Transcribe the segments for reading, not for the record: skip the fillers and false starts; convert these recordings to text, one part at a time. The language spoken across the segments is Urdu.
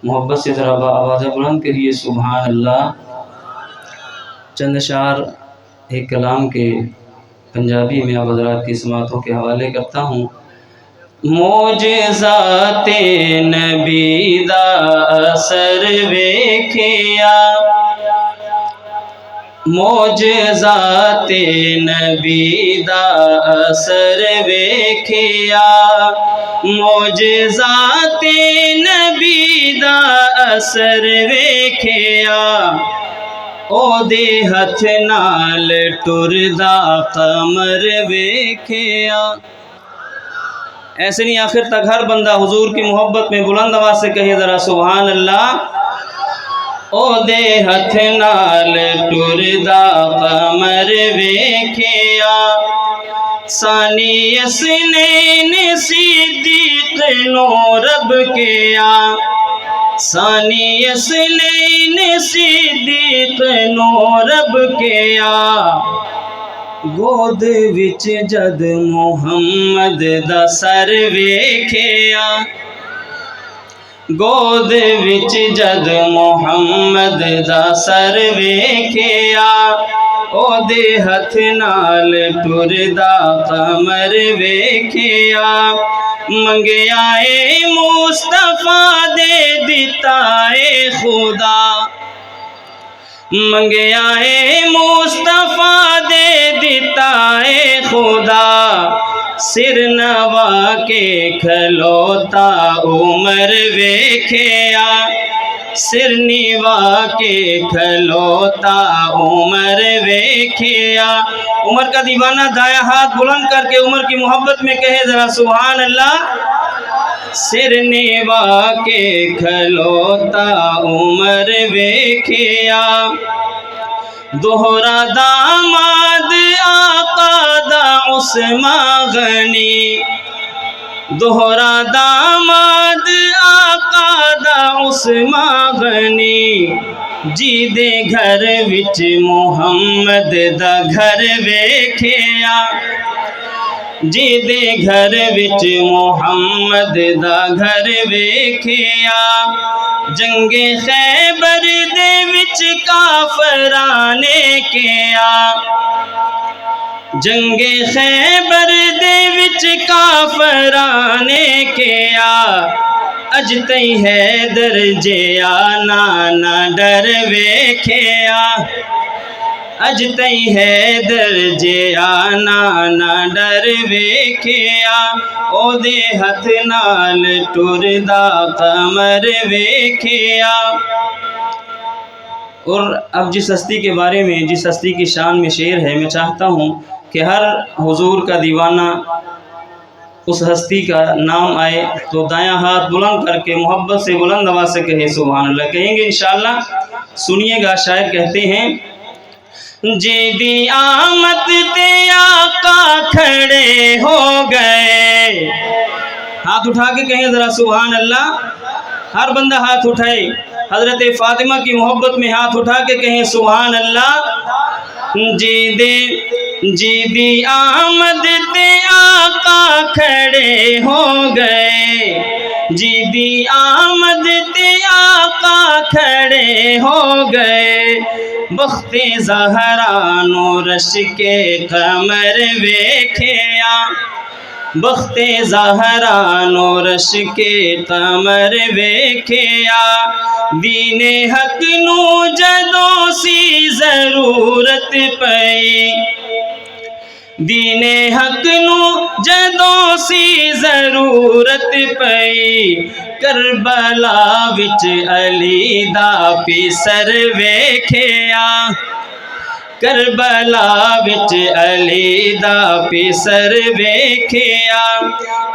محبت سے ذرا آواز بلند کریے سبحان اللہ۔ چند اشعار ایک کلام کے پنجابی میں آپ حضرات کی سماعتوں کے حوالے کرتا ہوں۔ معجزات نبی دا اثر ویکھیا، معجزات نبی دا اثر ویکھیا، معجزات نبی دا اثر ویکھیا، او دے ہتھ نال ٹردا قمر ویکھیا۔ ایسے نہیں، آخر تک ہر بندہ حضور کی محبت میں بلند آواز سے کہے ذرا سبحان اللہ۔ او دے ہتھ نال ٹردا قمر ویکھیا، ثانی اثنین صدیق نو رب کیا، ثانی اثنین صدیق نو رب کیا، گود وچ جد محمد دا سر ویکھیا، گود وچ جد محمد دا سر ویکھیا، او دے ہتھ نال ٹردا قمر ویکھیا، منگیا اے مصطفیٰ دے دتا اے خدا، منگیا اے مصطفیٰ دے دتا اے خدا، سر نوا کے کھلوتا عمر ویکھیا، سر نوا کے کھلوتا عمر ویکھیا۔ عمر کا دیوانہ دایاں ہاتھ بلند کر کے عمر کی محبت میں کہے ذرا سبحان اللہ۔ سر نوا کے کھلوتا عمر ویکھیا، دوہرا داماد آقا دا عثمان غنی، دوہرا داماد آقا دا عثمان غنی، جی دے گھر وچ محمد دا گھر ویکھیا، جی دے گھر وچ محمد دا گھر ویکھیا، جنگ خیبر دے وچ کافراں نے کیا، جنگ خیبر دے وچ کافراں نے کیا، اج تئی حیدر جیا نانا ڈر ویکھیا، اج تئی حیدر جیا نانا ڈر ویکھیا، او دے ہتھ نال ٹردا قمر ویکھیا۔ اور اب جس ہستی کے بارے میں، جس ہستی کی شان میں شعر ہے، میں چاہتا ہوں کہ ہر حضور کا دیوانہ اس ہستی کا نام آئے تو دایاں ہاتھ بلند کر کے محبت سے بلند آواز سے کہے سبحان اللہ۔ کہیں گے انشاءاللہ، سنیے گا۔ شاعر کہتے ہیں، جی دی آمد تے آقا کھڑے ہو گئے، ہاتھ اٹھا کے کہیں ذرا سبحان اللہ۔ ہر بندہ ہاتھ اٹھائے، حضرت فاطمہ کی محبت میں ہاتھ اٹھا کے کہیں سبحان اللہ۔ جی دی آمد تے آقا کھڑے ہو گئے، جی دی آمد تے آقا کھڑے ہو گئے، بخت زہرا نورش کے قمر ویکھیا، بخت زہرا نورش کے قمر ویکھیا، دین حق نو جدوں سی ضرورت پئی، دین حق نو جدوں سی ضرورت پئی، کربلا وچ علی دا پیسر ویکھیا، کربلا وچ علی دا پیسر ویکھیا،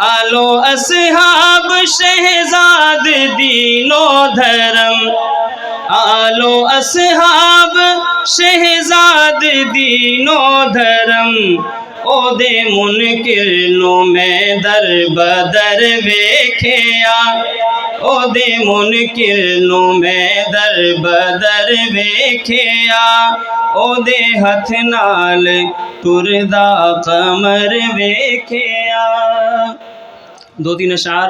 آلو اصحاب شہزاد دینو دھرم، آلو اصحاب شہزاد دینو دھرم، او دے منکر نو میں در بدر ویکھیا، او دے منکر نو میں در بدر ویکھیا، او دے ہتھ نال ٹردا قمر ویکھیا۔ دو تین اشعار